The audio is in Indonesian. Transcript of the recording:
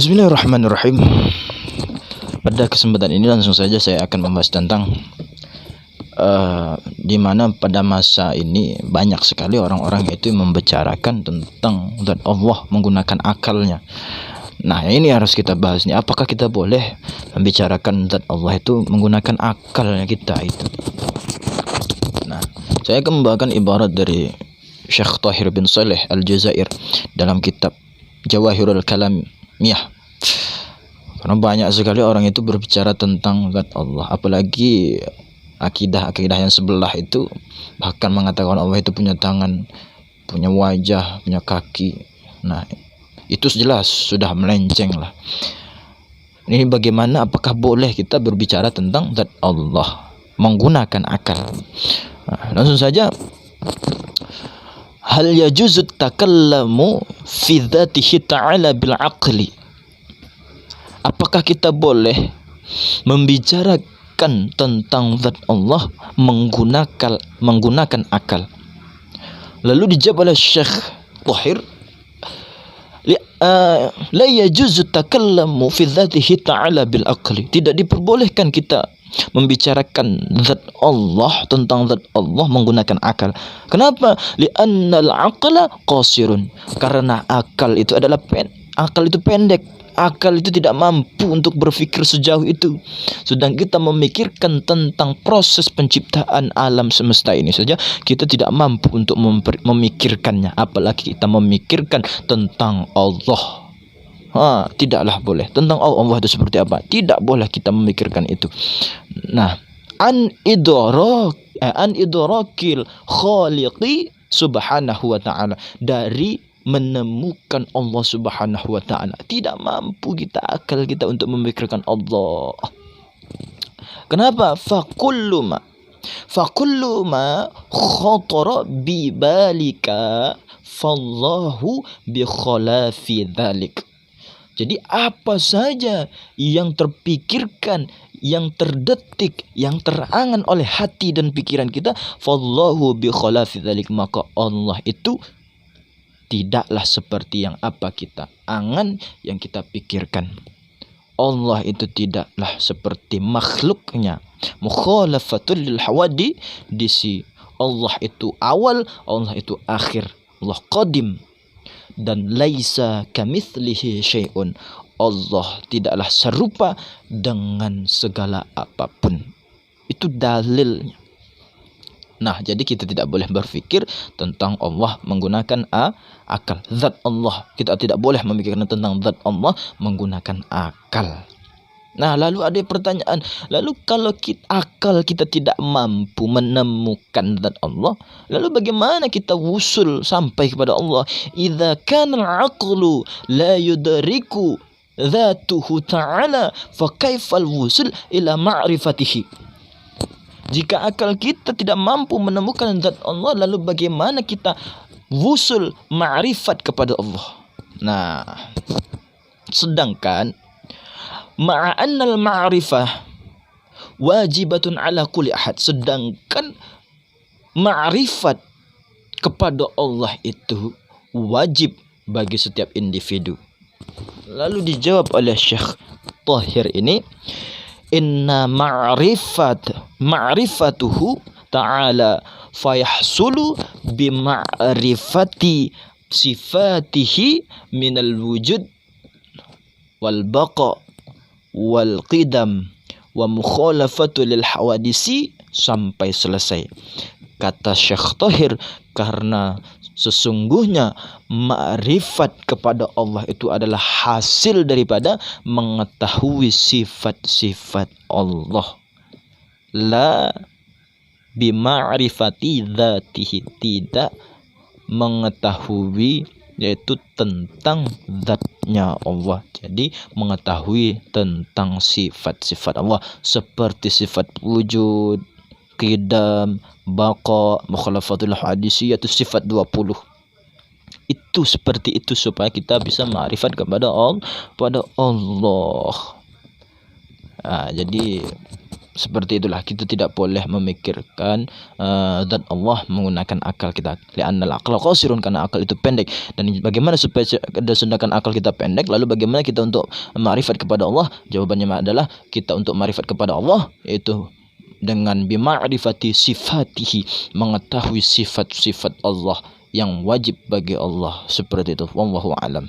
Bismillahirrahmanirrahim. Pada kesempatan ini langsung saja saya akan membahas tentang di mana pada masa ini banyak sekali orang-orang itu membicarakan tentang zat Allah menggunakan akalnya. Nah, ini harus kita bahas nih. Apakah kita boleh membicarakan zat Allah itu menggunakan akalnya kita itu? Nah, saya akan membawakan ibarat dari Syekh Tahir bin Saleh Al-Jazair dalam kitab Jawahirul Kalamiyah. Karena banyak sekali orang itu berbicara tentang zat Allah, apalagi akidah-akidah yang sebelah itu bahkan mengatakan Allah itu punya tangan, punya wajah, punya kaki. Nah, itu jelas sudah melenceng lah. Ini bagaimana, apakah boleh kita berbicara tentang zat Allah menggunakan akal? Nah, langsung saja, hal yajuzu takallamu fi dzatihi ta'ala bil aqli. Apakah kita boleh membicarakan tentang zat Allah menggunakan akal? Lalu dijawab oleh Syekh Tahir, la yajuzu takallamu fi dzatihi ta'ala bil aqli. Tidak diperbolehkan kita membicarakan zat Allah, tentang zat Allah menggunakan akal. Kenapa? Li'annal aqla qasirun. Karena akal itu adalah pendek. Akal itu tidak mampu untuk berpikir sejauh itu. Sedang kita memikirkan tentang proses penciptaan alam semesta ini saja, kita tidak mampu untuk memikirkannya, apalagi kita memikirkan tentang Allah. Tidaklah boleh. Tentang Allah itu seperti apa, tidak boleh kita memikirkan itu. Nah, an idrakil khaliqi subhanahu wa ta'ala, dari menemukan Allah subhanahu wa ta'ala. Tidak mampu akal kita untuk memikirkan Allah. Kenapa? Fakullu ma khatara bi balika fallahu bi khalafi dhalik. Jadi apa saja yang terpikirkan, yang terdetik, yang terangan oleh hati dan pikiran kita, fallahu bi khalafi dhalik, maka Allah itu tidaklah seperti yang apa kita angan, yang kita pikirkan. Allah itu tidaklah seperti makhluknya. Mukhalafatul lil hawadisi. Allah itu awal, Allah itu akhir. Allah qadim. Dan laisa kamitslihi syai'un. Allah tidaklah serupa dengan segala apapun. Itu dalilnya. Nah, jadi kita tidak boleh berpikir tentang Allah menggunakan akal. Zat Allah, kita tidak boleh memikirkan tentang zat Allah menggunakan akal. Nah, lalu ada pertanyaan, lalu kalau akal kita tidak mampu menemukan zat Allah, lalu bagaimana kita wusul sampai kepada Allah? Idza kana al-aqlu la yudriku dzatuhu ta'ala, fa kaifal wusul ila ma'rifatihi? Jika akal kita tidak mampu menemukan zat Allah, lalu bagaimana kita wusul ma'rifat kepada Allah? Nah, sedangkan ma'annal ma'rifah wajibatun ala kulli ahad. Sedangkan ma'rifat kepada Allah itu wajib bagi setiap individu. Lalu dijawab oleh Syekh Tahir ini, inna ma'rifatuhu ta'ala fayahsulu bima'rifati sifatihi minal wujud wal baqa wal qidam wa mukhalafatu lil hawadisi, sampai selesai. Kata Syekh Tahir, karena sesungguhnya ma'rifat kepada Allah itu adalah hasil daripada mengetahui sifat-sifat Allah. La bima'rifati dzatihi, tidak mengetahui yaitu tentang zatnya Allah. Jadi mengetahui tentang sifat-sifat Allah seperti sifat wujud, qidam, baqa, mukhalafatul hadisi, yaitu sifat 20. Itu seperti itu supaya kita bisa ma'rifat kepada Allah. Jadi Seperti itulah, kita tidak boleh memikirkan zat Allah menggunakan akal kita. Li'annal aqla qasirun, karena akal itu pendek. Dan bagaimana supaya sedangkan akal kita pendek, lalu bagaimana kita untuk ma'rifat kepada Allah? Jawabannya adalah kita untuk ma'rifat kepada Allah yaitu dengan bima'rifati sifatihi, mengetahui sifat-sifat Allah yang wajib bagi Allah. Seperti itu. Wallahu a'lam.